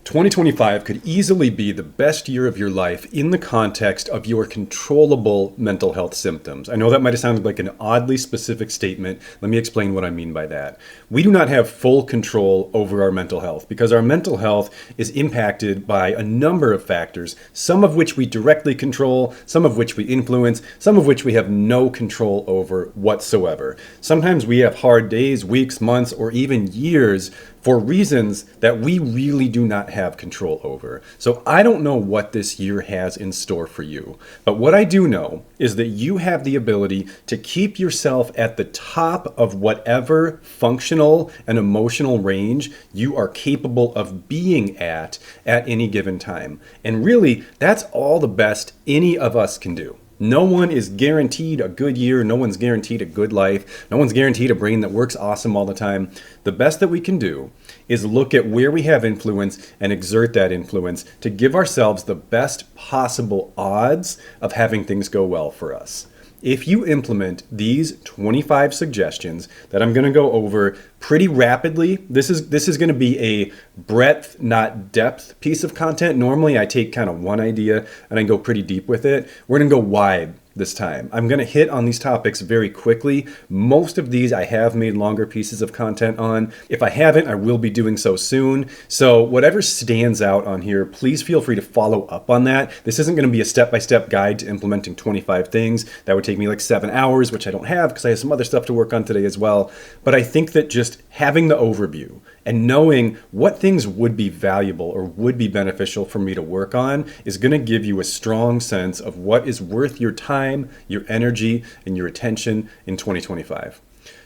2025 could easily be the best year of your life in the context of your controllable mental health symptoms. I know that might have sounded like an oddly specific statement. Let me explain what I mean by that. We do not have full control over our mental health because our mental health is impacted by a number of factors, some of which we directly control, some of which we influence, some of which we have no control over whatsoever. Sometimes we have hard days, weeks, months, or even years for reasons that we really do not have control over. So I don't know what this year has in store for you, but what I do know is that you have the ability to keep yourself at the top of whatever functional and emotional range you are capable of being at any given time. And really, that's all the best any of us can do. No one is guaranteed a good year. No one's guaranteed a good life. No one's guaranteed a brain that works awesome all the time. The best that we can do is look at where we have influence and exert that influence to give ourselves the best possible odds of having things go well for us. If you implement these 25 suggestions that I'm going to go over pretty rapidly, this is going to be a breadth, not depth piece of content. Normally I take kind of one idea and I go pretty deep with it. We're going to go wide this time. I'm going to hit on these topics very quickly. Most of these I have made longer pieces of content on. If I haven't, I will be doing so soon. So whatever stands out on here, please feel free to follow up on that. This isn't going to be a step-by-step guide to implementing 25 things. That would take me like 7 hours, which I don't have because I have some other stuff to work on today as well. But I think that just having the overview and knowing what things would be valuable or would be beneficial for me to work on is going to give you a strong sense of what is worth your time, your energy, and your attention in 2025.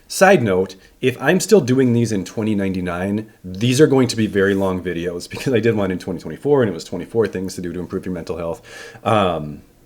Side note, if I'm still doing these in 2099, these are going to be very long videos because I did one in 2024 and it was 24 things to do to improve your mental health.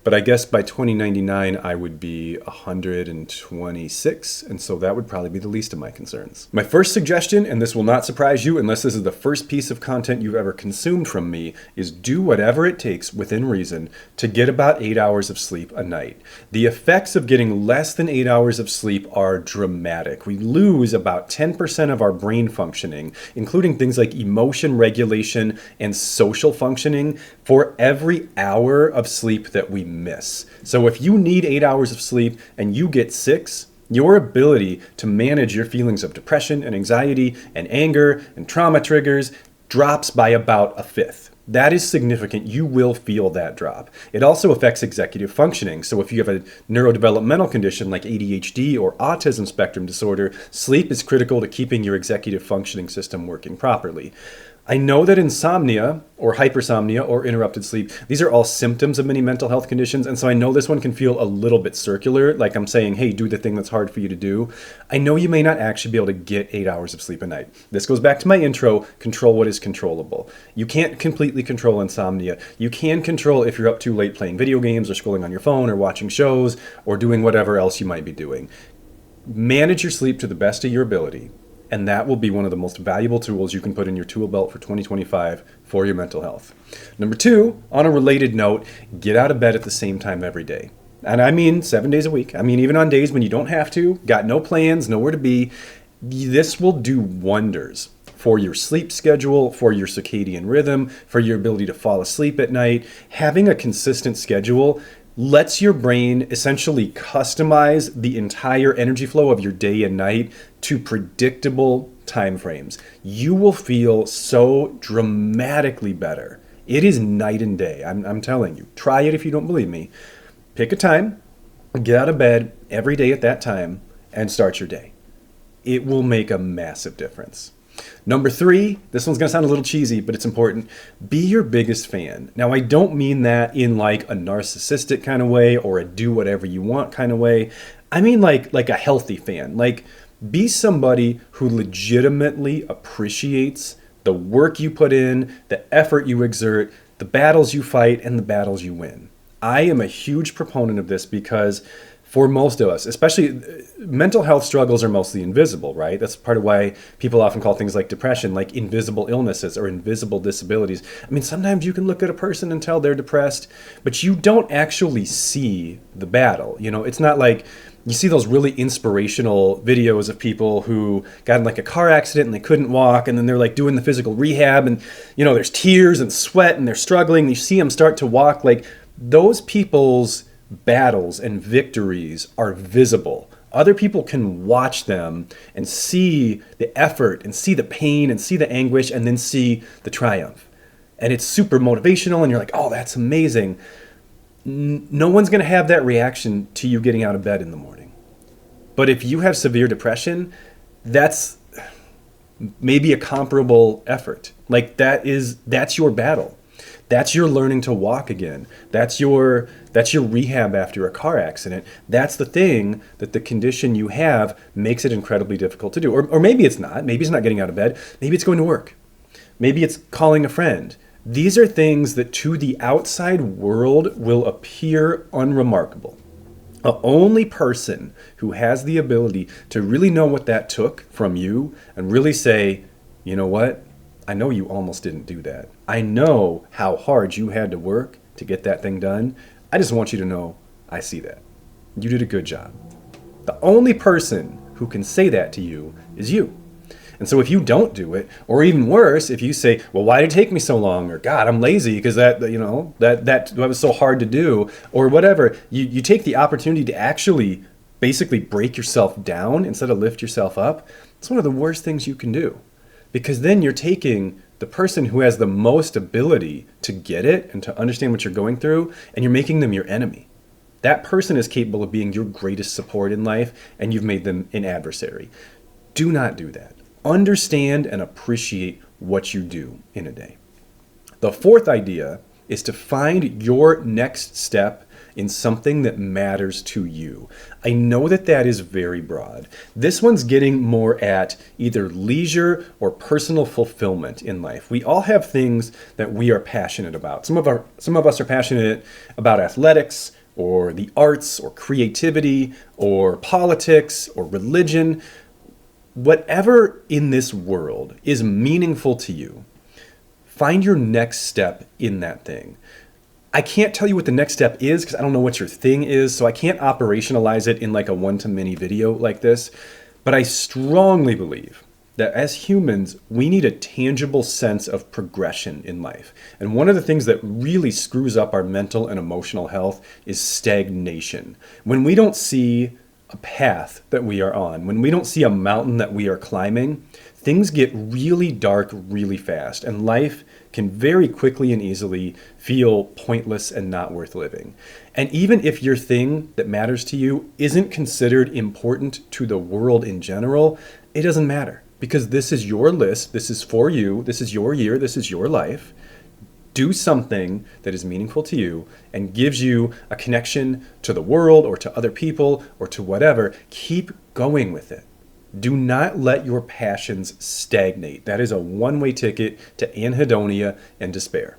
But I guess by 2099, I would be 126, and so that would probably be the least of my concerns. My first suggestion, and this will not surprise you unless this is the first piece of content you've ever consumed from me, is do whatever it takes within reason to get about 8 hours of sleep a night. The effects of getting less than 8 hours of sleep are dramatic. We lose about 10% of our brain functioning, including things like emotion regulation and social functioning, for every hour of sleep that we miss. So if you need 8 hours of sleep and you get 6, your ability to manage your feelings of depression and anxiety and anger and trauma triggers drops by about a fifth. That is significant. You will feel that drop. It also affects executive functioning. So if you have a neurodevelopmental condition like ADHD or autism spectrum disorder, sleep is critical to keeping your executive functioning system working properly. I know that insomnia or hypersomnia or interrupted sleep, these are all symptoms of many mental health conditions. And so I know this one can feel a little bit circular, like I'm saying, hey, do the thing that's hard for you to do. I know you may not actually be able to get 8 hours of sleep a night. This goes back to my intro, control what is controllable. You can't completely control insomnia. You can control if you're up too late playing video games or scrolling on your phone or watching shows or doing whatever else you might be doing. Manage your sleep to the best of your ability. And that will be one of the most valuable tools you can put in your tool belt for 2025 for your mental health. Number 2, on a related note, get out of bed at the same time every day. And I mean 7 days a week. I mean, even on days when you don't have to, got no plans, nowhere to be, this will do wonders for your sleep schedule, for your circadian rhythm, for your ability to fall asleep at night. Having a consistent schedule lets your brain essentially customize the entire energy flow of your day and night to predictable time frames. You will feel so dramatically better. It is night and day. I'm telling you. Try it if you don't believe me. Pick a time, get out of bed every day at that time, and start your day. It will make a massive difference. Number 3, this one's going to sound a little cheesy, but it's important. Be your biggest fan. Now, I don't mean that in like a narcissistic kind of way or a do whatever you want kind of way. I mean like a healthy fan. Like, be somebody who legitimately appreciates the work you put in, the effort you exert, the battles you fight, and the battles you win. I am a huge proponent of this because for most of us, especially mental health struggles are mostly invisible, right? That's part of why people often call things like depression like invisible illnesses or invisible disabilities. I mean, sometimes you can look at a person and tell they're depressed, but you don't actually see the battle. You know, it's not like You see those really inspirational videos of people who got in like a car accident and they couldn't walk, and then they're like doing the physical rehab, and there's tears and sweat and they're struggling. You see them start to walk. Like, those people's battles and victories are visible. Other people can watch them and see the effort and see the pain and see the anguish and then see the triumph. And it's super motivational, and you're like, oh, that's amazing. No one's going to have that reaction to you getting out of bed in the morning. But if you have severe depression, that's maybe a comparable effort. Like, that's your battle. That's your learning to walk again. That's your rehab after a car accident. That's the thing that the condition you have makes it incredibly difficult to do. Or maybe it's not. Maybe it's not getting out of bed. Maybe it's going to work. Maybe it's calling a friend. These are things that to the outside world will appear unremarkable. The only person who has the ability to really know what that took from you and really say, you know what? I know you almost didn't do that. I know how hard you had to work to get that thing done. I just want you to know I see that. You did a good job. The only person who can say that to you is you. And so if you don't do it, or even worse, if you say, well, why did it take me so long? Or God, I'm lazy because that was so hard to do, or whatever, you take the opportunity to actually basically break yourself down instead of lift yourself up. It's one of the worst things you can do, because then you're taking the person who has the most ability to get it and to understand what you're going through, and you're making them your enemy. That person is capable of being your greatest support in life, and you've made them an adversary. Do not do that. Understand and appreciate what you do in a day. The fourth idea is to find your next step in something that matters to you. I know that is very broad. This one's getting more at either leisure or personal fulfillment in life. We all have things that we are passionate about. Some of us are passionate about athletics or the arts or creativity or politics or religion. Whatever in this world is meaningful to you, find your next step in that thing. I can't tell you what the next step is because I don't know what your thing is, so I can't operationalize it in like a one-to-many video like this. But I strongly believe that as humans, we need a tangible sense of progression in life. And one of the things that really screws up our mental and emotional health is stagnation. When we don't see a path that we are on, when we don't see a mountain that we are climbing, things get really dark really fast, and life can very quickly and easily feel pointless and not worth living. And even if your thing that matters to you isn't considered important to the world in general, it doesn't matter, because this is your list, this is for you, this is your year, this is your life. Do something that is meaningful to you and gives you a connection to the world or to other people or to whatever. Keep going with it. Do not let your passions stagnate. That is a one-way ticket to anhedonia and despair.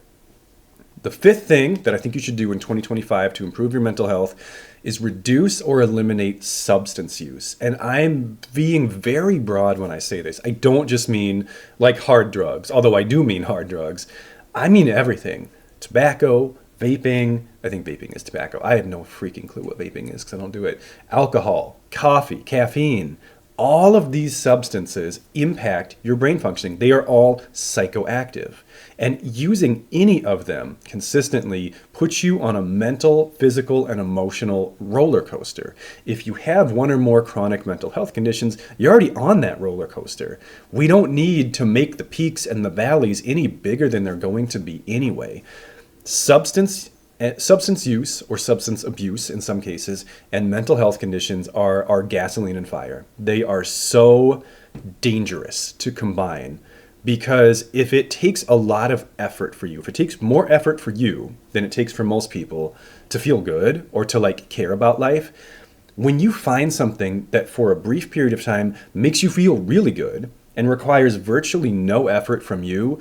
The fifth thing that I think you should do in 2025 to improve your mental health is reduce or eliminate substance use. And I'm being very broad when I say this. I don't just mean like hard drugs, although I do mean hard drugs. I mean everything. Tobacco, vaping. I think vaping is tobacco. I have no freaking clue what vaping is because I don't do it. Alcohol, coffee, caffeine. All of these substances impact your brain functioning. They are all psychoactive. And using any of them consistently puts you on a mental, physical, and emotional roller coaster. If you have one or more chronic mental health conditions, you're already on that roller coaster. We don't need to make the peaks and the valleys any bigger than they're going to be anyway. Substance use or substance abuse in some cases and mental health conditions are gasoline and fire. They are so dangerous to combine because if it takes a lot of effort for you, if it takes more effort for you than it takes for most people to feel good or to like care about life, when you find something that for a brief period of time makes you feel really good and requires virtually no effort from you,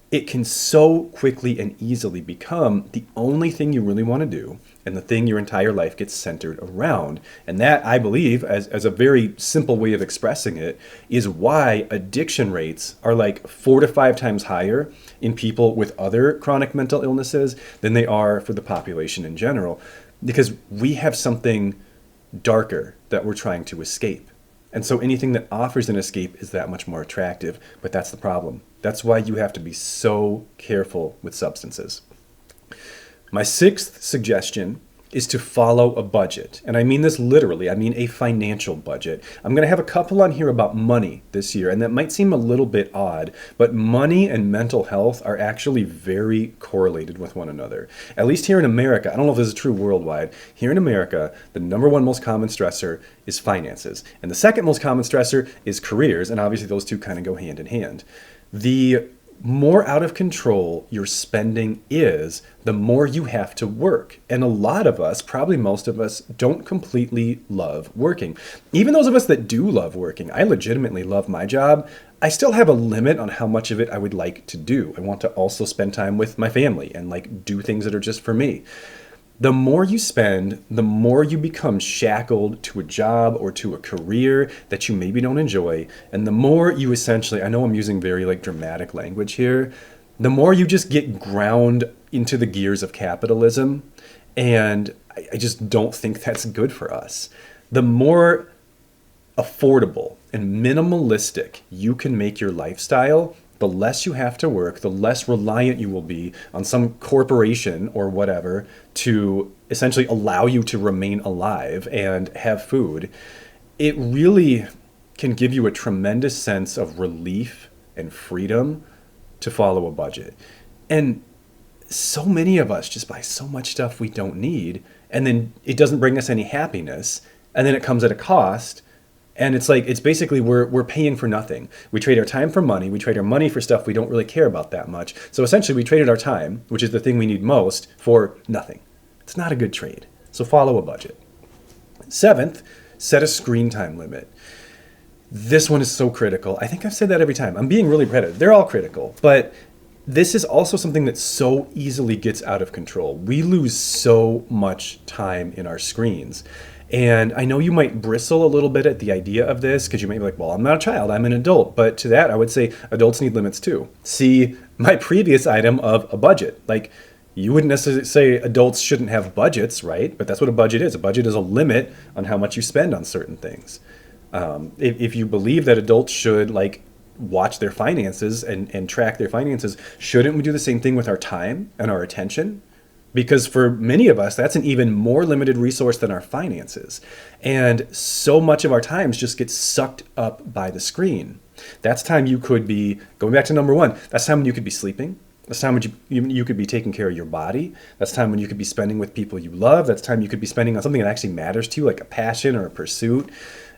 it can so quickly and easily become the only thing you really want to do and the thing your entire life gets centered around. And that, I believe, as a very simple way of expressing it, is why addiction rates are like 4 to 5 times higher in people with other chronic mental illnesses than they are for the population in general. Because we have something darker that we're trying to escape. And so anything that offers an escape is that much more attractive. But that's the problem. That's why you have to be so careful with substances. My sixth suggestion is to follow a budget. And I mean this literally. I mean a financial budget. I'm going to have a couple on here about money this year, and that might seem a little bit odd, but money and mental health are actually very correlated with one another. At least here in America. I don't know if this is true worldwide. Here in America, the number one most common stressor is finances. And the second most common stressor is careers, and obviously those two kind of go hand in hand. The more out of control your spending is, the more you have to work. And a lot of us, probably most of us, don't completely love working. Even those of us that do love working, I legitimately love my job. I still have a limit on how much of it I would like to do. I want to also spend time with my family and like do things that are just for me. The more you spend, the more you become shackled to a job or to a career that you maybe don't enjoy. And the more you essentially, I know I'm using very like dramatic language here, the more you just get ground into the gears of capitalism. And I just don't think that's good for us. The more affordable and minimalistic you can make your lifestyle, the less you have to work, the less reliant you will be on some corporation or whatever to essentially allow you to remain alive and have food. It really can give you a tremendous sense of relief and freedom to follow a budget. And so many of us just buy so much stuff we don't need, and then it doesn't bring us any happiness, and then it comes at a cost. And it's like, it's basically we're paying for nothing. We trade our time for money. We trade our money for stuff we don't really care about that much. So essentially we traded our time, which is the thing we need most, for nothing. It's not a good trade. So follow a budget. Seventh, set a screen time limit. This one is so critical. I think I've said that every time. I'm being really repetitive. They're all critical, but this is also something that so easily gets out of control. We lose so much time in our screens. And I know you might bristle a little bit at the idea of this because you might be like, well, I'm not a child, I'm an adult. But to that, I would say adults need limits too. See my previous item of a budget. Like, you wouldn't necessarily say adults shouldn't have budgets, right? But that's what a budget is. A budget is a limit on how much you spend on certain things. If you believe that adults should like watch their finances and track their finances, shouldn't we do the same thing with our time and our attention? Because for many of us, that's an even more limited resource than our finances. And so much of our times just gets sucked up by the screen. That's time you could be, going back to number one, that's time when you could be sleeping. That's time when you could be taking care of your body. That's time when you could be spending with people you love. That's time you could be spending on something that actually matters to you, like a passion or a pursuit.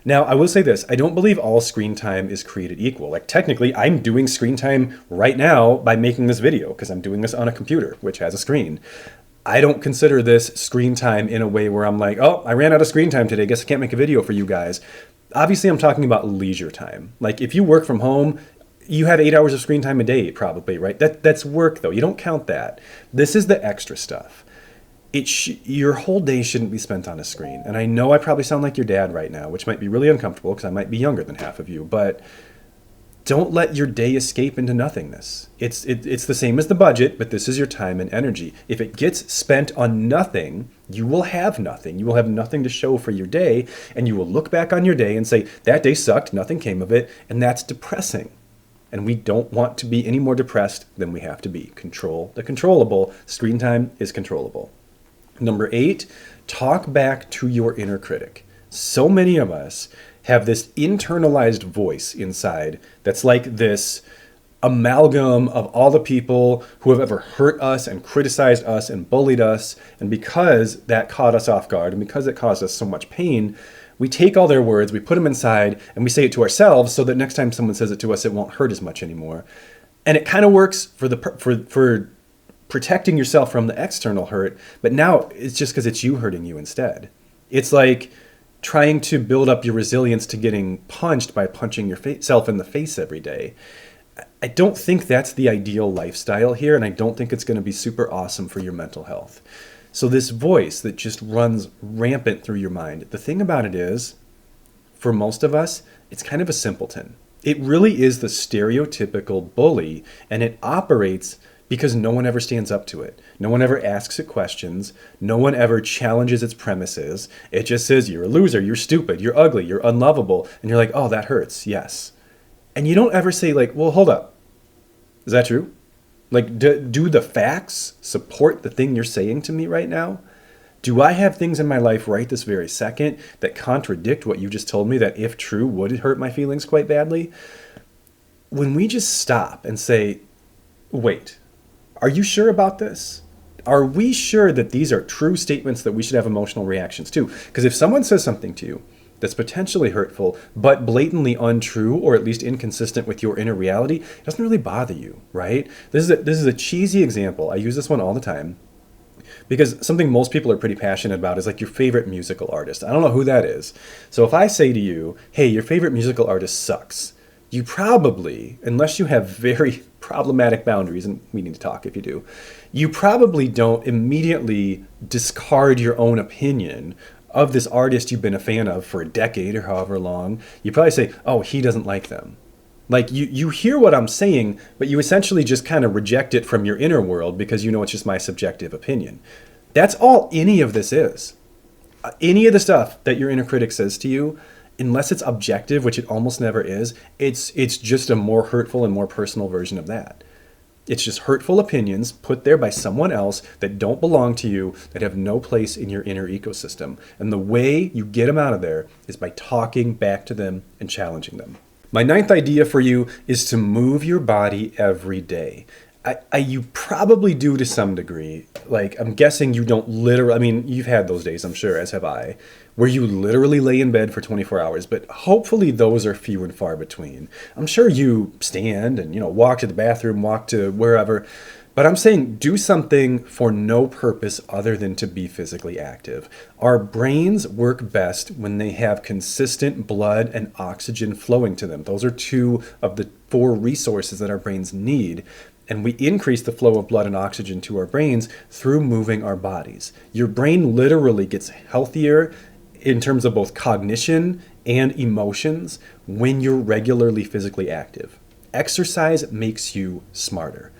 Now, I will say this, I don't believe all screen time is created equal. Like technically, I'm doing screen time right now by making this video because I'm doing this on a computer, which has a screen. I don't consider this screen time in a way where I'm like, oh, I ran out of screen time today. Guess I can't make a video for you guys. Obviously, I'm talking about leisure time. Like if you work from home, you have 8 hours of screen time a day probably, right? That's work though. You don't count that. This is the extra stuff. Your whole day shouldn't be spent on a screen. And I know I probably sound like your dad right now, which might be really uncomfortable because I might be younger than half of you, but don't let your day escape into nothingness. It's the same as the budget, but this is your time and energy. If it gets spent on nothing, you will have nothing. You will have nothing to show for your day, and you will look back on your day and say, that day sucked, nothing came of it, and that's depressing. And we don't want to be any more depressed than we have to be. Control the controllable. Screen time is controllable. Number 8, talk back to your inner critic. So many of us have this internalized voice inside that's like this amalgam of all the people who have ever hurt us and criticized us and bullied us. And because that caught us off guard and because it caused us so much pain, we take all their words, we put them inside, and we say it to ourselves so that next time someone says it to us, it won't hurt as much anymore. And it kind of works for protecting yourself from the external hurt, but now it's just because it's you hurting you instead. It's like trying to build up your resilience to getting punched by punching yourself in the face every day. I don't think that's the ideal lifestyle here, and I don't think it's going to be super awesome for your mental health. So this voice that just runs rampant through your mind, the thing about it is, for most of us, it's kind of a simpleton. It really is the stereotypical bully, and it operates because no one ever stands up to it. No one ever asks it questions. No one ever challenges its premises. It just says, you're a loser, you're stupid, you're ugly, you're unlovable. And you're like, oh, that hurts, yes. And you don't ever say like, well, hold up. Is that true? Like, do the facts support the thing you're saying to me right now? Do I have things in my life right this very second that contradict what you just told me that, if true, would hurt my feelings quite badly? When we just stop and say, wait, are you sure about this? Are we sure that these are true statements that we should have emotional reactions to? Because if someone says something to you that's potentially hurtful, but blatantly untrue, or at least inconsistent with your inner reality, it doesn't really bother you, right? This is a cheesy example. I use this one all the time because something most people are pretty passionate about is like your favorite musical artist. I don't know who that is. So if I say to you, hey, your favorite musical artist sucks, you probably, unless you have very problematic boundaries, and we need to talk if you do, you probably don't immediately discard your own opinion of this artist you've been a fan of for a decade or however long. You probably say, oh, he doesn't like them. Like you hear what I'm saying, but you essentially just kind of reject it from your inner world because you know it's just my subjective opinion. That's all any of this is. Any of the stuff that your inner critic says to you, unless it's objective, which it almost never is, it's just a more hurtful and more personal version of that. It's just hurtful opinions put there by someone else that don't belong to you, that have no place in your inner ecosystem. And the way you get them out of there is by talking back to them and challenging them. My 9th idea for you is to move your body every day. You probably do to some degree. Like, I'm guessing you don't literally, I mean, you've had those days, I'm sure, as have I, where you literally lay in bed for 24 hours, but hopefully those are few and far between. I'm sure you stand and, walk to the bathroom, walk to wherever, but I'm saying do something for no purpose other than to be physically active. Our brains work best when they have consistent blood and oxygen flowing to them. Those are 2 of the 4 resources that our brains need. And we increase the flow of blood and oxygen to our brains through moving our bodies. Your brain literally gets healthier in terms of both cognition and emotions when you're regularly physically active. Exercise makes you smarter.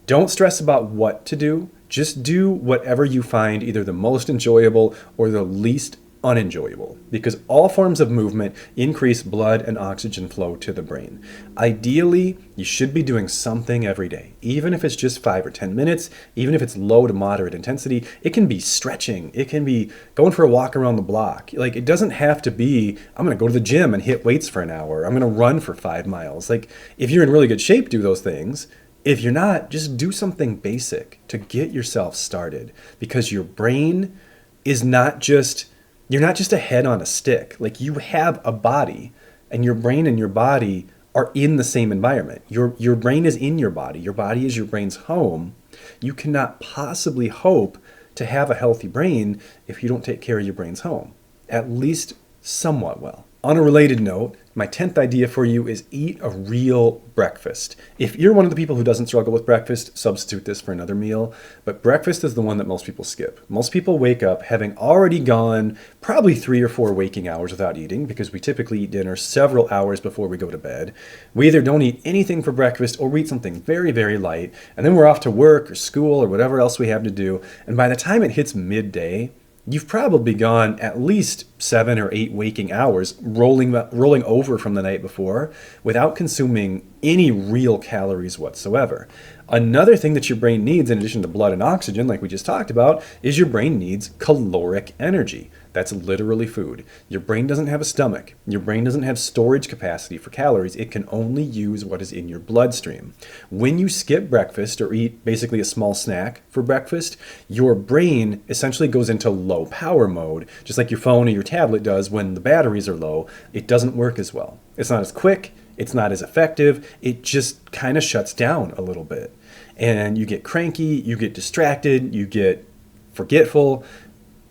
Don't stress about what to do. Just do whatever you find either the most enjoyable or the least unenjoyable, because all forms of movement increase blood and oxygen flow to the brain. Ideally, you should be doing something every day, even if it's just 5 or 10 minutes, even if it's low to moderate intensity. It can be stretching. It can be going for a walk around the block. Like, it doesn't have to be, I'm going to go to the gym and hit weights for an hour. I'm going to run for 5 miles. Like, if you're in really good shape, do those things. If you're not, just do something basic to get yourself started, because your brain is not just, you're not just a head on a stick. Like, you have a body, and your brain and your body are in the same environment. Your brain is in your body. Your body is your brain's home. You cannot possibly hope to have a healthy brain if you don't take care of your brain's home, at least somewhat well. On a related note, my 10th idea for you is eat a real breakfast. If you're one of the people who doesn't struggle with breakfast, substitute this for another meal. But breakfast is the one that most people skip. Most people wake up having already gone probably 3 or 4 waking hours without eating, because we typically eat dinner several hours before we go to bed. We either don't eat anything for breakfast or we eat something very, very light. And then we're off to work or school or whatever else we have to do. And by the time it hits midday, you've probably gone at least 7 or 8 waking hours rolling over from the night before without consuming any real calories whatsoever. Another thing that your brain needs, in addition to blood and oxygen, like we just talked about, is your brain needs caloric energy. That's literally food. Your brain doesn't have a stomach. Your brain doesn't have storage capacity for calories. It can only use what is in your bloodstream. When you skip breakfast or eat basically a small snack for breakfast, your brain essentially goes into low power mode, just like your phone or your tablet does when the batteries are low. It doesn't work as well. It's not as quick. It's not as effective. It just kind of shuts down a little bit. And you get cranky, you get distracted, you get forgetful.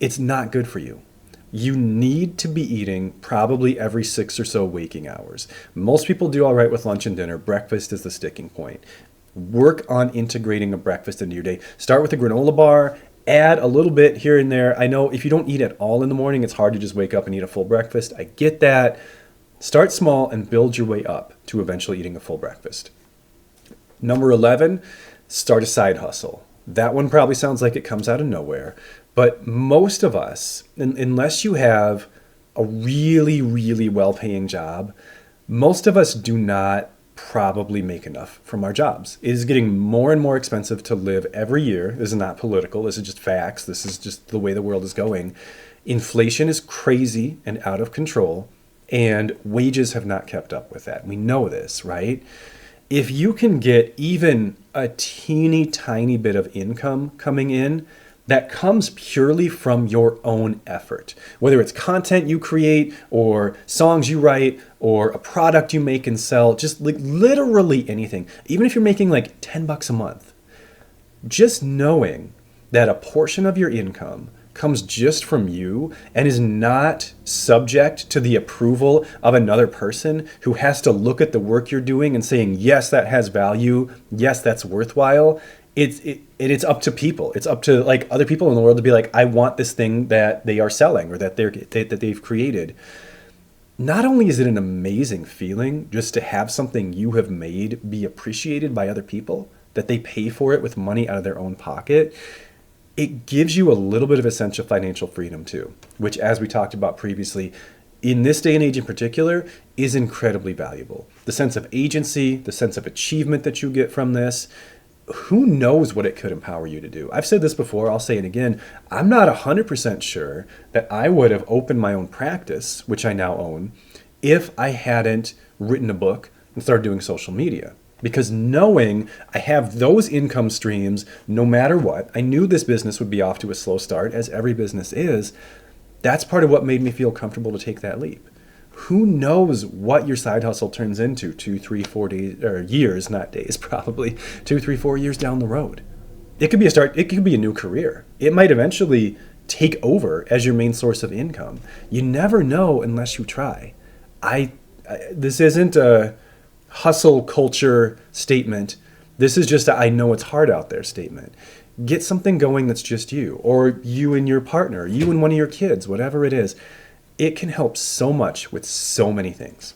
It's not good for you. You need to be eating probably every 6 or so waking hours. Most people do all right with lunch and dinner. Breakfast is the sticking point. Work on integrating a breakfast into your day. Start with a granola bar. Add a little bit here and there. I know if you don't eat at all in the morning, it's hard to just wake up and eat a full breakfast. I get that. Start small and build your way up to eventually eating a full breakfast. Number 11, start a side hustle. That one probably sounds like it comes out of nowhere. But most of us, unless you have a really, really well-paying job, most of us do not probably make enough from our jobs. It is getting more and more expensive to live every year. This is not political. This is just facts. This is just the way the world is going. Inflation is crazy and out of control, and wages have not kept up with that. We know this, right? If you can get even a teeny tiny bit of income coming in, that comes purely from your own effort. Whether it's content you create or songs you write or a product you make and sell, just like literally anything. Even if you're making like $10 a month, just knowing that a portion of your income comes just from you and is not subject to the approval of another person who has to look at the work you're doing and saying, yes, that has value. Yes, that's worthwhile. It's up to people. It's up to like other people in the world to be like, I want this thing that they are selling or that they've created. Not only is it an amazing feeling just to have something you have made be appreciated by other people, that they pay for it with money out of their own pocket, it gives you a little bit of essential financial freedom too, which, as we talked about previously, in this day and age in particular, is incredibly valuable. The sense of agency, the sense of achievement that you get from this, who knows what it could empower you to do? I've said this before, I'll say it again. I'm not 100% sure that I would have opened my own practice, which I now own, if I hadn't written a book and started doing social media. Because knowing I have those income streams no matter what, I knew this business would be off to a slow start, as every business is. That's part of what made me feel comfortable to take that leap. Who knows what your side hustle turns into 2, 3, 4 days, or years, not days, probably 2, 3, 4 years down the road. It could be it could be a new career. It might eventually take over as your main source of income. You never know unless you try. This isn't a hustle culture statement. This is just a I know it's hard out there statement. Get something going that's just you, or you and your partner, you and one of your kids, whatever it is. It can help so much with so many things.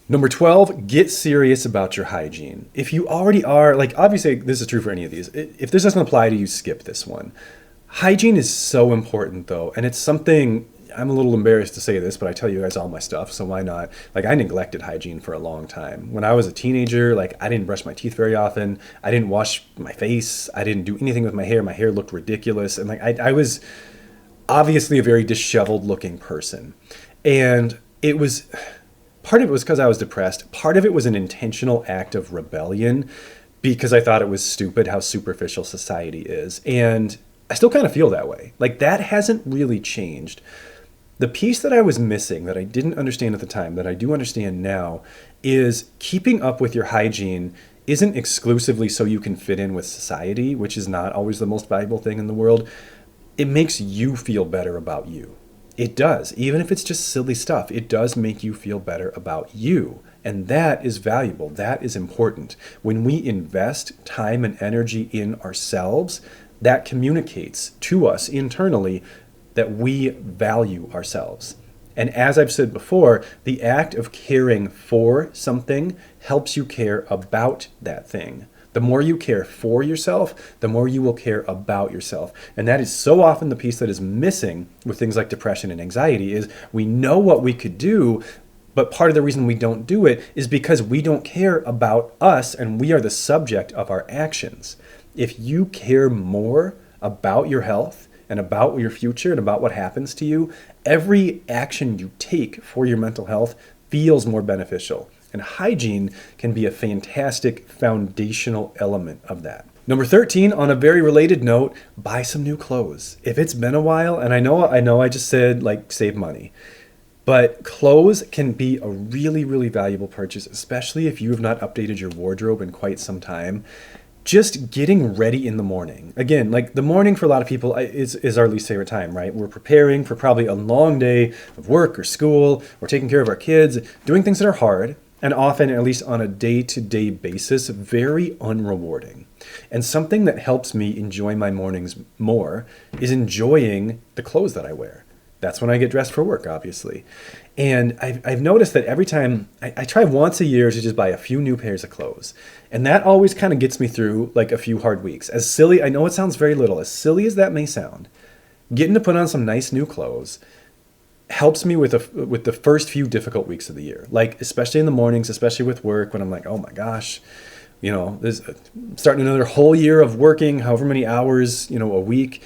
Number 12, get serious about your hygiene. If you already are, like obviously this is true for any of these. If this doesn't apply to you, skip this one. Hygiene is so important though, and it's something, I'm a little embarrassed to say this, but I tell you guys all my stuff, so why not? Like I neglected hygiene for a long time. When I was a teenager, like I didn't brush my teeth very often. I didn't wash my face. I didn't do anything with my hair. My hair looked ridiculous. And like I was obviously a very disheveled looking person. And part of it was because I was depressed. Part of it was an intentional act of rebellion because I thought it was stupid how superficial society is. And I still kind of feel that way. Like that hasn't really changed. The piece that I was missing, that I didn't understand at the time, that I do understand now, is keeping up with your hygiene isn't exclusively so you can fit in with society, which is not always the most valuable thing in the world. It makes you feel better about you. It does. Even if it's just silly stuff, it does make you feel better about you. And that is valuable. That is important. When we invest time and energy in ourselves, that communicates to us internally that we value ourselves. And as I've said before, the act of caring for something helps you care about that thing. The more you care for yourself, the more you will care about yourself. And that is so often the piece that is missing with things like depression and anxiety is we know what we could do, but part of the reason we don't do it is because we don't care about us and we are the subject of our actions. If you care more about your health and about your future and about what happens to you, every action you take for your mental health feels more beneficial. And hygiene can be a fantastic foundational element of that. Number 13, on a very related note, buy some new clothes. If it's been a while, and I know I just said like save money, but clothes can be a really, really valuable purchase, especially if you have not updated your wardrobe in quite some time. Just getting ready in the morning. Again, like the morning for a lot of people is our least favorite time, right? We're preparing for probably a long day of work or school. We're taking care of our kids, doing things that are hard, and often, at least on a day-to-day basis, very unrewarding. And something that helps me enjoy my mornings more is enjoying the clothes that I wear. That's when I get dressed for work, obviously. And I've noticed that every time I try once a year to just buy a few new pairs of clothes. And that always kind of gets me through like a few hard weeks. As silly, I know it sounds very little, as silly as that may sound, getting to put on some nice new clothes helps me with the first few difficult weeks of the year. Like, especially in the mornings, especially with work, when I'm like, oh my gosh, this starting another whole year of working, however many hours, a week.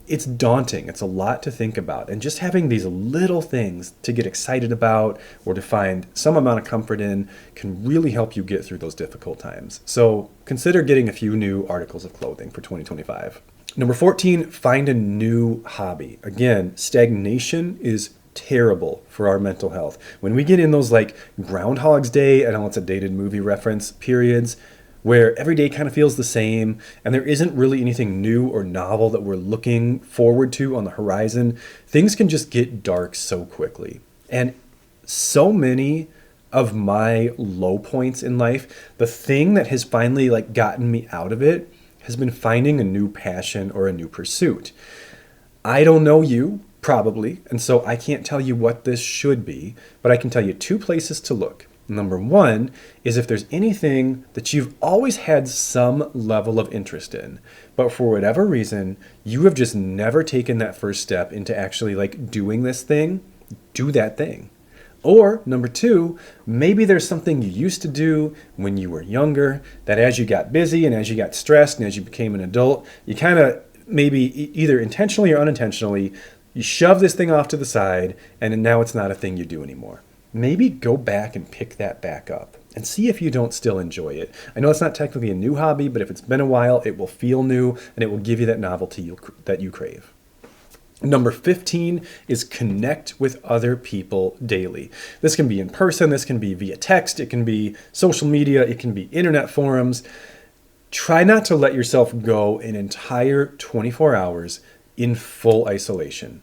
It's daunting. It's a lot to think about. And just having these little things to get excited about or to find some amount of comfort in can really help you get through those difficult times. So consider getting a few new articles of clothing for 2025. Number 14, find a new hobby. Again, stagnation is terrible for our mental health. When we get in those like Groundhog's Day, I know it's a dated movie reference, periods, where every day kind of feels the same and there isn't really anything new or novel that we're looking forward to on the horizon, things can just get dark so quickly. And so many of my low points in life, the thing that has finally like gotten me out of it has been finding a new passion or a new pursuit. I don't know you, probably, and so I can't tell you what this should be, but I can tell you two places to look. Number one is if there's anything that you've always had some level of interest in, but for whatever reason, you have just never taken that first step into actually like doing this thing, do that thing. Or number two, maybe there's something you used to do when you were younger that as you got busy and as you got stressed and as you became an adult, you kind of maybe either intentionally or unintentionally, you shove this thing off to the side and now it's not a thing you do anymore. Maybe go back and pick that back up and see if you don't still enjoy it. I know it's not technically a new hobby, but if it's been a while, it will feel new and it will give you that novelty that you crave. Number 15 is connect with other people daily. This can be in person, this can be via text, it can be social media, it can be internet forums. Try not to let yourself go an entire 24 hours in full isolation.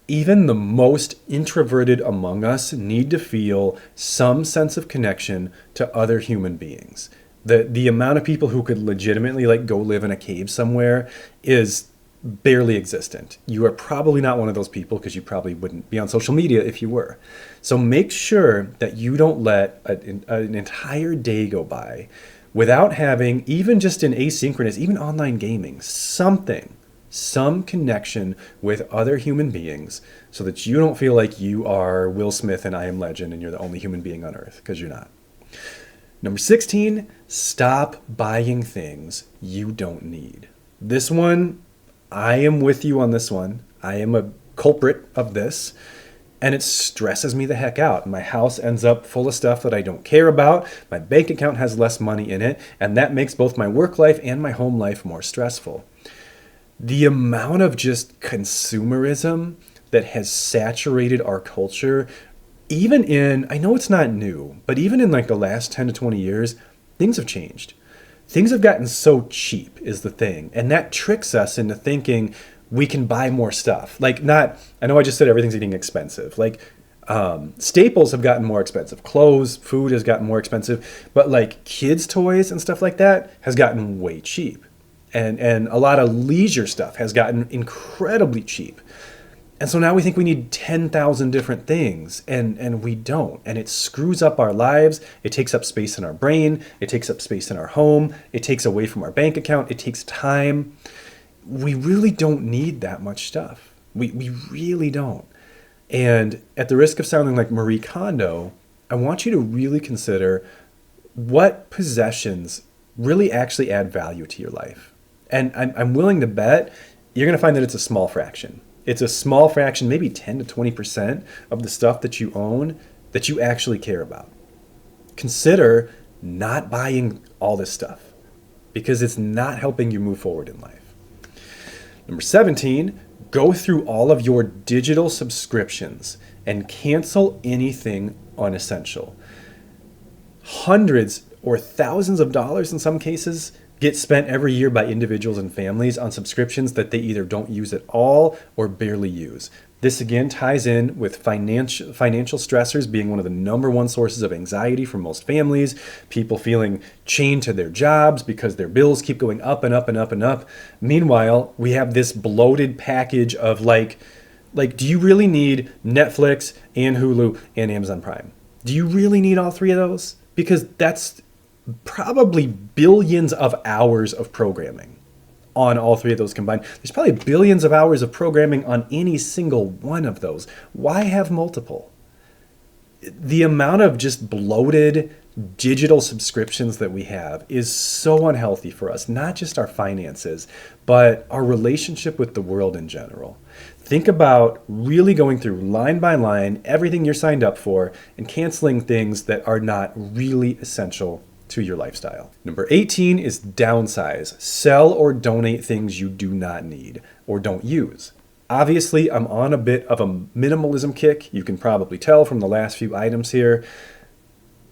Even the most introverted among us need to feel some sense of connection to other human beings. The amount of people who could legitimately like go live in a cave somewhere is barely existent. You are probably not one of those people because you probably wouldn't be on social media if you were. So make sure that you don't let an entire day go by without having, even just in asynchronous, even online gaming, some connection with other human beings so that you don't feel like you are Will Smith and I Am Legend and you're the only human being on earth, because you're not. Number 16, stop buying things you don't need. This one, I am with you on this one. I am a culprit of this, and it stresses me the heck out. My house ends up full of stuff that I don't care about. My bank account has less money in it, and that makes both my work life and my home life more stressful. The amount of just consumerism that has saturated our culture, even in, I know it's not new, but even in like the last 10 to 20 years, things have changed. Things have gotten so cheap is the thing. And that tricks us into thinking we can buy more stuff. Like I know I just said everything's getting expensive. Like staples have gotten more expensive. Clothes, food has gotten more expensive. But like kids' toys and stuff like that has gotten way cheap. And a lot of leisure stuff has gotten incredibly cheap. And so now we think we need 10,000 different things, and we don't. And it screws up our lives. It takes up space in our brain. It takes up space in our home. It takes away from our bank account. It takes time. We really don't need that much stuff. We really don't. And at the risk of sounding like Marie Kondo, I want you to really consider what possessions really actually add value to your life. And I'm willing to bet you're going to find that it's a small fraction. It's a small fraction, maybe 10 to 20% of the stuff that you own that you actually care about. Consider not buying all this stuff because it's not helping you move forward in life. Number 17, go through all of your digital subscriptions and cancel anything unessential. Hundreds or thousands of dollars in some cases get spent every year by individuals and families on subscriptions that they either don't use at all or barely use. This again ties in with financial stressors being one of the number one sources of anxiety for most families, people feeling chained to their jobs because their bills keep going up and up and up and up. Meanwhile, we have this bloated package of like Like, do you really need Netflix and Hulu and Amazon Prime? Do you really need all three of those? Because that's probably billions of hours of programming on all three of those combined. There's probably billions of hours of programming on any single one of those. Why have multiple? The amount of just bloated digital subscriptions that we have is so unhealthy for us, not just our finances, but our relationship with the world in general. Think about really going through line by line everything you're signed up for and canceling things that are not really essential to your lifestyle. Number 18 is downsize. Sell or donate things you do not need or don't use. Obviously, I'm on a bit of a minimalism kick. You can probably tell from the last few items here.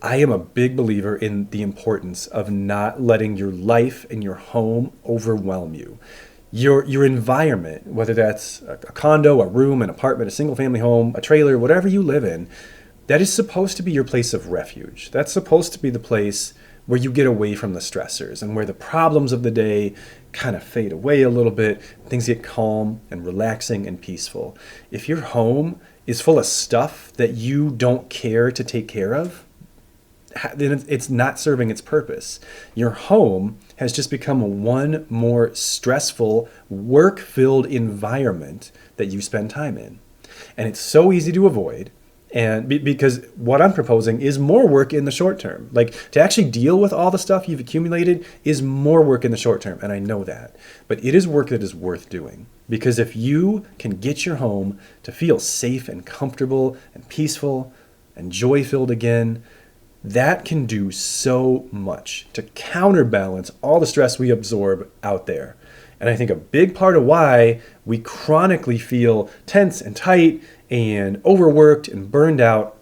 I am a big believer in the importance of not letting your life and your home overwhelm you. Your environment, whether that's a condo, a room, an apartment, a single family home, a trailer, whatever you live in, that is supposed to be your place of refuge. That's supposed to be the place where you get away from the stressors and where the problems of the day kind of fade away a little bit. Things get calm and relaxing and peaceful. If your home is full of stuff that you don't care to take care of, then it's not serving its purpose. Your home has just become one more stressful, work-filled environment that you spend time in. And it's so easy to avoid. And because what I'm proposing is more work in the short term. Like, to actually deal with all the stuff you've accumulated is more work in the short term. And I know that. But it is work that is worth doing. Because if you can get your home to feel safe and comfortable and peaceful and joy-filled again, that can do so much to counterbalance all the stress we absorb out there. And I think a big part of why we chronically feel tense and tight and overworked and burned out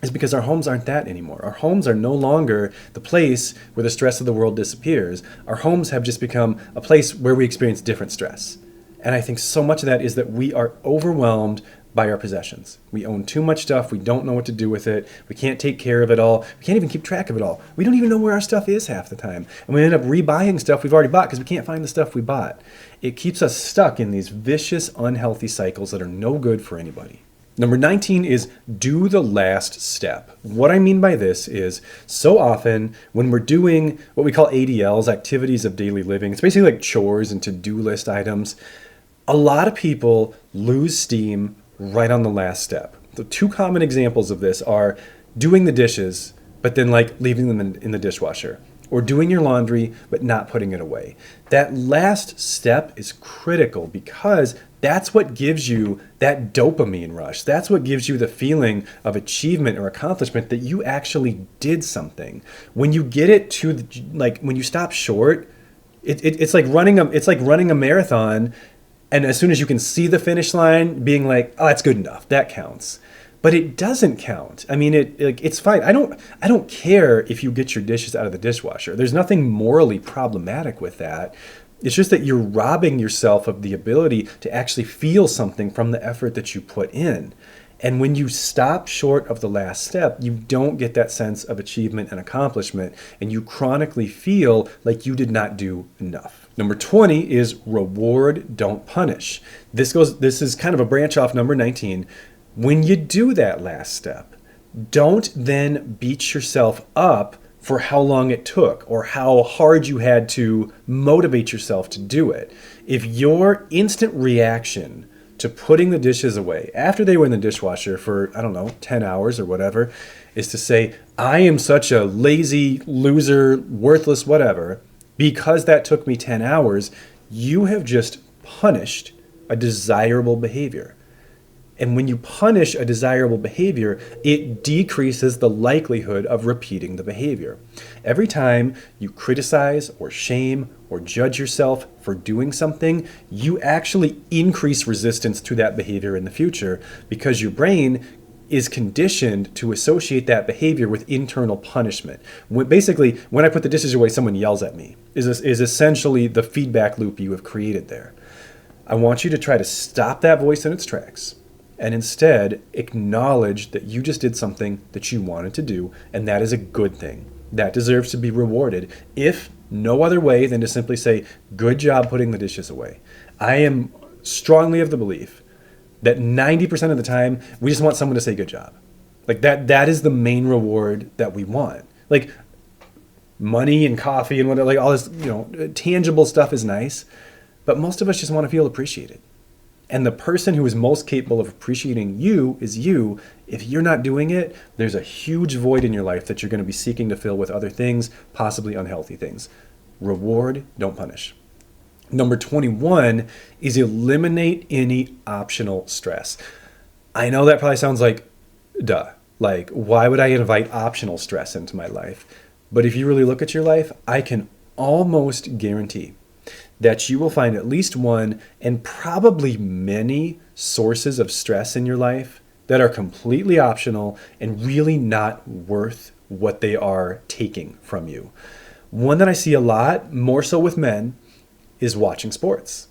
is because our homes aren't that anymore. Our homes are no longer the place where the stress of the world disappears. Our homes have just become a place where we experience different stress. And I think so much of that is that we are overwhelmed by our possessions. We own too much stuff. We don't know what to do with it. We can't take care of it all. We can't even keep track of it all. We don't even know where our stuff is half the time. And we end up rebuying stuff we've already bought because we can't find the stuff we bought. It keeps us stuck in these vicious, unhealthy cycles that are no good for anybody. Number 19 is do the last step. What I mean by this is so often when we're doing what we call ADLs, activities of daily living, it's basically like chores and to-do list items. A lot of people lose steam right on the last step. The two common examples of this are doing the dishes, but then like leaving them in the dishwasher, or doing your laundry, but not putting it away. That last step is critical because that's what gives you that dopamine rush. That's what gives you the feeling of achievement or accomplishment that you actually did something. When you get it to when you stop short, it's like running a marathon. And as soon as you can see the finish line, being like, oh, that's good enough. That counts. But it doesn't count. I mean, it's fine. I don't care if you get your dishes out of the dishwasher. There's nothing morally problematic with that. It's just that you're robbing yourself of the ability to actually feel something from the effort that you put in. And when you stop short of the last step, you don't get that sense of achievement and accomplishment, and you chronically feel like you did not do enough. Number 20 is reward, don't punish. This is kind of a branch off number 19. When you do that last step, don't then beat yourself up for how long it took or how hard you had to motivate yourself to do it. If your instant reaction to putting the dishes away after they were in the dishwasher for, 10 hours or whatever, is to say, I am such a lazy, loser, worthless, whatever, because that took me 10 hours, you have just punished a desirable behavior. And when you punish a desirable behavior, it decreases the likelihood of repeating the behavior. Every time you criticize or shame or judge yourself for doing something, you actually increase resistance to that behavior in the future because your brain is conditioned to associate that behavior with internal punishment. When I put the dishes away, someone yells at me, is essentially the feedback loop you have created there. I want you to try to stop that voice in its tracks and instead acknowledge that you just did something that you wanted to do, and that is a good thing. That deserves to be rewarded, if no other way than to simply say, good job putting the dishes away. I am strongly of the belief that 90% of the time we just want someone to say good job. Like that is the main reward that we want. Like money and coffee and whatever, like all this, tangible stuff is nice, but most of us just want to feel appreciated. And the person who is most capable of appreciating you is you. If you're not doing it, there's a huge void in your life that you're going to be seeking to fill with other things, possibly unhealthy things. Reward, don't punish. Number 21 is eliminate any optional stress. I know that probably sounds like, duh. Like, why would I invite optional stress into my life? But if you really look at your life, I can almost guarantee that you will find at least one and probably many sources of stress in your life that are completely optional and really not worth what they are taking from you. One that I see a lot, more so with men, is watching sports.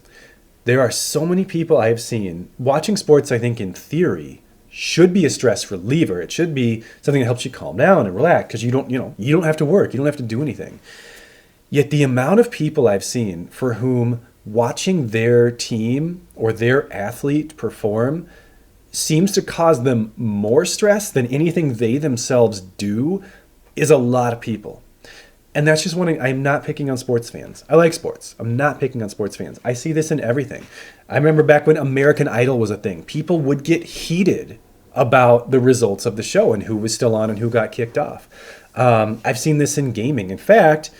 There are so many people I have seen watching sports. I think in theory should be a stress reliever. It should be something that helps you calm down and relax because you don't have to work. You don't have to do anything. Yet the amount of people I've seen for whom watching their team or their athlete perform seems to cause them more stress than anything they themselves do is a lot of people. And that's just one. I'm not picking on sports fans. I like sports. I'm not picking on sports fans. I see this in everything. I remember back when American Idol was a thing, people would get heated about the results of the show and who was still on and who got kicked off. I've seen this in gaming. In fact,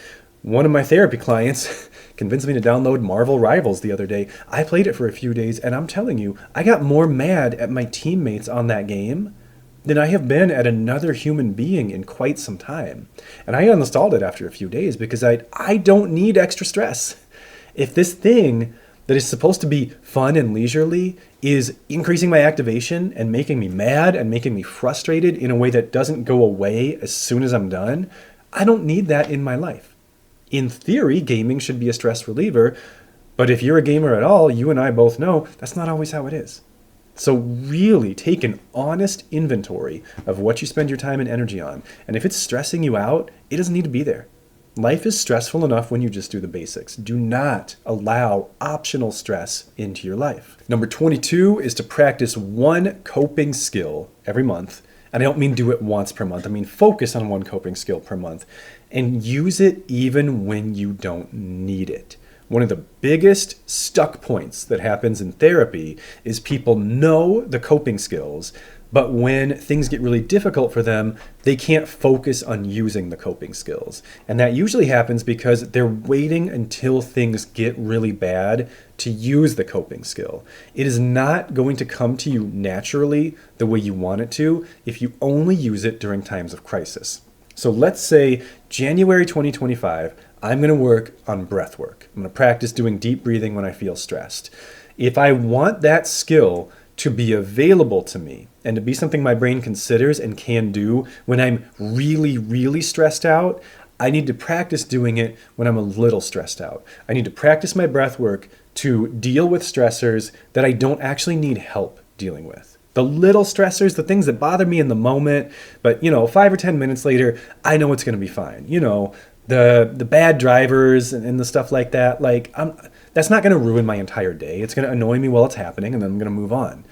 one of my therapy clients convinced me to download Marvel Rivals the other day. I played it for a few days, and I'm telling you, I got more mad at my teammates on that game than I have been at another human being in quite some time. And I uninstalled it after a few days because I don't need extra stress. If this thing that is supposed to be fun and leisurely is increasing my activation and making me mad and making me frustrated in a way that doesn't go away as soon as I'm done, I don't need that in my life. In theory, gaming should be a stress reliever, but if you're a gamer at all, you and I both know that's not always how it is. So really take an honest inventory of what you spend your time and energy on. And if it's stressing you out, it doesn't need to be there. Life is stressful enough when you just do the basics. Do not allow optional stress into your life. Number 22 is to practice one coping skill every month. And I don't mean do it once per month. I mean focus on one coping skill per month and use it even when you don't need it. One of the biggest stuck points that happens in therapy is people know the coping skills, but when things get really difficult for them, they can't focus on using the coping skills. And that usually happens because they're waiting until things get really bad to use the coping skill. It is not going to come to you naturally the way you want it to if you only use it during times of crisis. So let's say January 2025, I'm going to work on breath work. I'm going to practice doing deep breathing when I feel stressed. If I want that skill to be available to me and to be something my brain considers and can do when I'm really, really stressed out, I need to practice doing it when I'm a little stressed out. I need to practice my breath work to deal with stressors that I don't actually need help dealing with. The little stressors, the things that bother me in the moment, but 5 or 10 minutes later, I know it's going to be fine. The bad drivers and the stuff like that, that's not going to ruin my entire day. It's going to annoy me while it's happening, and then I'm going to move on.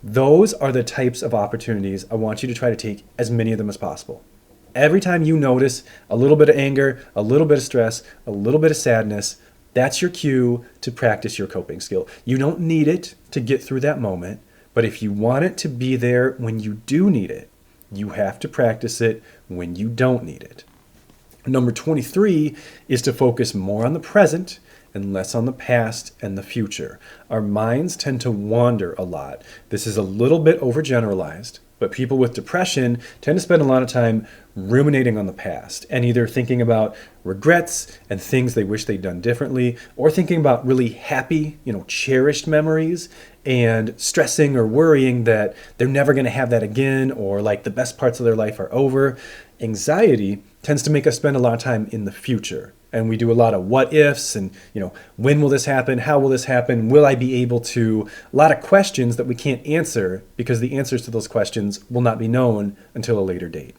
Those are the types of opportunities I want you to try to take as many of them as possible. Every time you notice a little bit of anger, a little bit of stress, a little bit of sadness, that's your cue to practice your coping skill. You don't need it to get through that moment, but if you want it to be there when you do need it, you have to practice it when you don't need it. Number 23 is to focus more on the present and less on the past and the future. Our minds tend to wander a lot. This is a little bit overgeneralized, but people with depression tend to spend a lot of time ruminating on the past and either thinking about regrets and things they wish they'd done differently, or thinking about really happy, cherished memories and stressing or worrying that they're never going to have that again, or like the best parts of their life are over. Anxiety tends to make us spend a lot of time in the future. And we do a lot of what ifs and, when will this happen? How will this happen? Will I be able to? A lot of questions that we can't answer because the answers to those questions will not be known until a later date.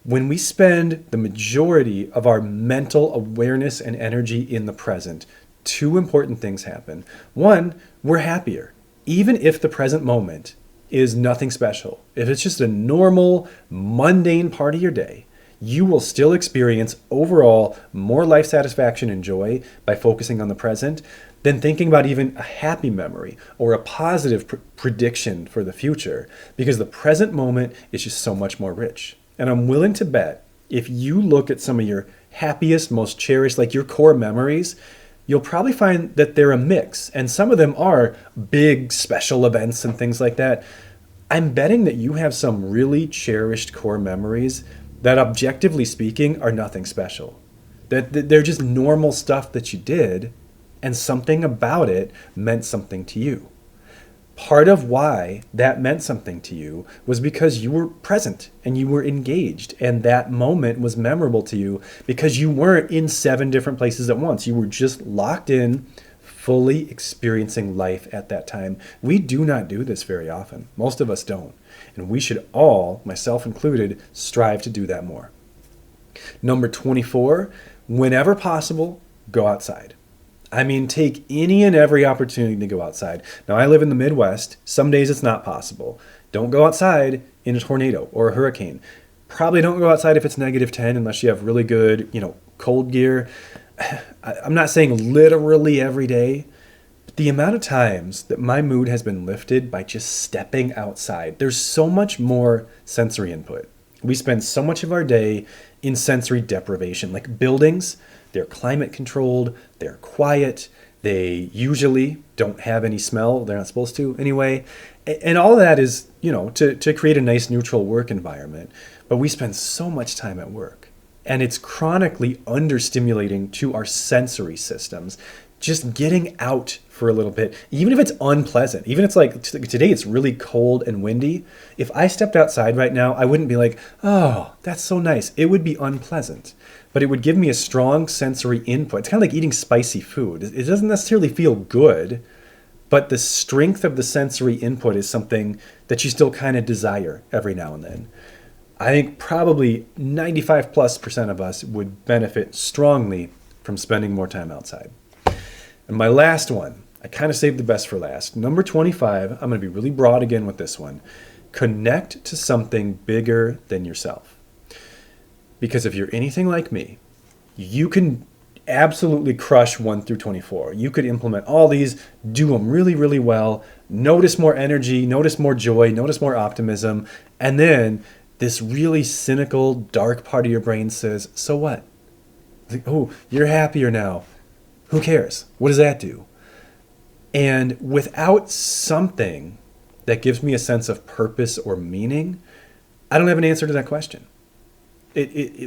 When we spend the majority of our mental awareness and energy in the present, two important things happen. One, we're happier. even if the present moment is nothing special, if it's just a normal, mundane part of your day, you will still experience overall more life satisfaction and joy by focusing on the present than thinking about even a happy memory or a positive prediction for the future, because the present moment is just so much more rich. And I'm willing to bet if you look at some of your happiest, most cherished, like your core memories, you'll probably find that they're a mix. And some of them are big special events and things like that. I'm betting that you have some really cherished core memories that, objectively speaking, are nothing special. That they're just normal stuff that you did, and something about it meant something to you. Part of why that meant something to you was because you were present and you were engaged, and that moment was memorable to you because you weren't in 7 different places at once. You were just locked in, fully experiencing life at that time. We do not do this very often. Most of us don't. And we should all, myself included, strive to do that more. Number 24, whenever possible, go outside. I mean, take any and every opportunity to go outside. Now, I live in the Midwest. Some days it's not possible. Don't go outside in a tornado or a hurricane. Probably don't go outside if it's -10 unless you have really good, cold gear. I'm not saying literally every day, but the amount of times that my mood has been lifted by just stepping outside. There's so much more sensory input. We spend so much of our day in sensory deprivation, like buildings. They're climate controlled, they're quiet, they usually don't have any smell, they're not supposed to anyway. And all of that is, to create a nice neutral work environment. But we spend so much time at work, and it's chronically understimulating to our sensory systems. Just getting out for a little bit, even if it's unpleasant, even if it's like today it's really cold and windy. If I stepped outside right now, I wouldn't be like, oh, that's so nice. It would be unpleasant, but it would give me a strong sensory input. It's kind of like eating spicy food. It doesn't necessarily feel good, but the strength of the sensory input is something that you still kind of desire every now and then. I think probably 95+% of us would benefit strongly from spending more time outside. And my last one, I kind of saved the best for last. Number 25, I'm going to be really broad again with this one. Connect to something bigger than yourself. Because if you're anything like me, you can absolutely crush 1 through 24. You could implement all these, do them really, really well, notice more energy, notice more joy, notice more optimism, and then this really cynical, dark part of your brain says, so what? It's like, oh, you're happier now. Who cares? What does that do? And without something that gives me a sense of purpose or meaning, I don't have an answer to that question.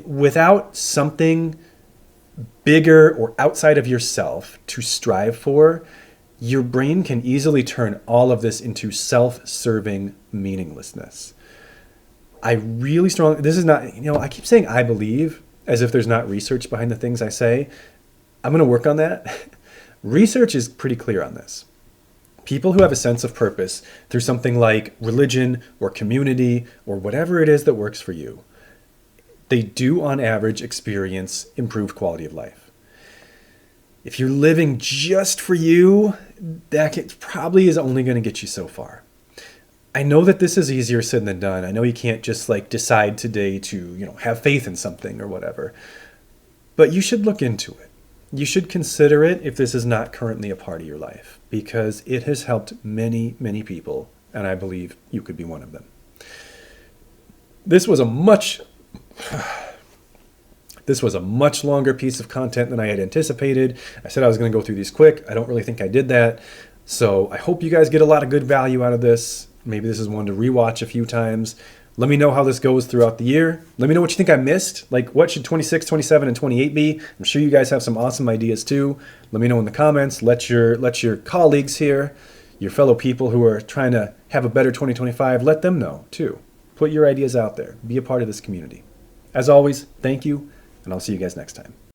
Without something bigger or outside of yourself to strive for, your brain can easily turn all of this into self-serving meaninglessness. I really strongly, this is not, I keep saying I believe as if there's not research behind the things I say. I'm going to work on that. Research is pretty clear on this. People who have a sense of purpose through something like religion or community or whatever it is that works for you, they do on average experience improved quality of life. If you're living just for you, that probably is only going to get you so far. I know that this is easier said than done. I know you can't just decide today to, have faith in something or whatever, but you should look into it. You should consider it if this is not currently a part of your life, because it has helped many, many people, and I believe you could be one of them. This was a much longer piece of content than I had anticipated. I said I was going to go through these quick. I don't really think I did that. So I hope you guys get a lot of good value out of this. Maybe this is one to rewatch a few times. Let me know how this goes throughout the year. Let me know what you think I missed. Like, what should 26, 27, and 28 be? I'm sure you guys have some awesome ideas too. Let me know in the comments. Let your colleagues here, your fellow people who are trying to have a better 2025, let them know too. Put your ideas out there. Be a part of this community. As always, thank you, and I'll see you guys next time.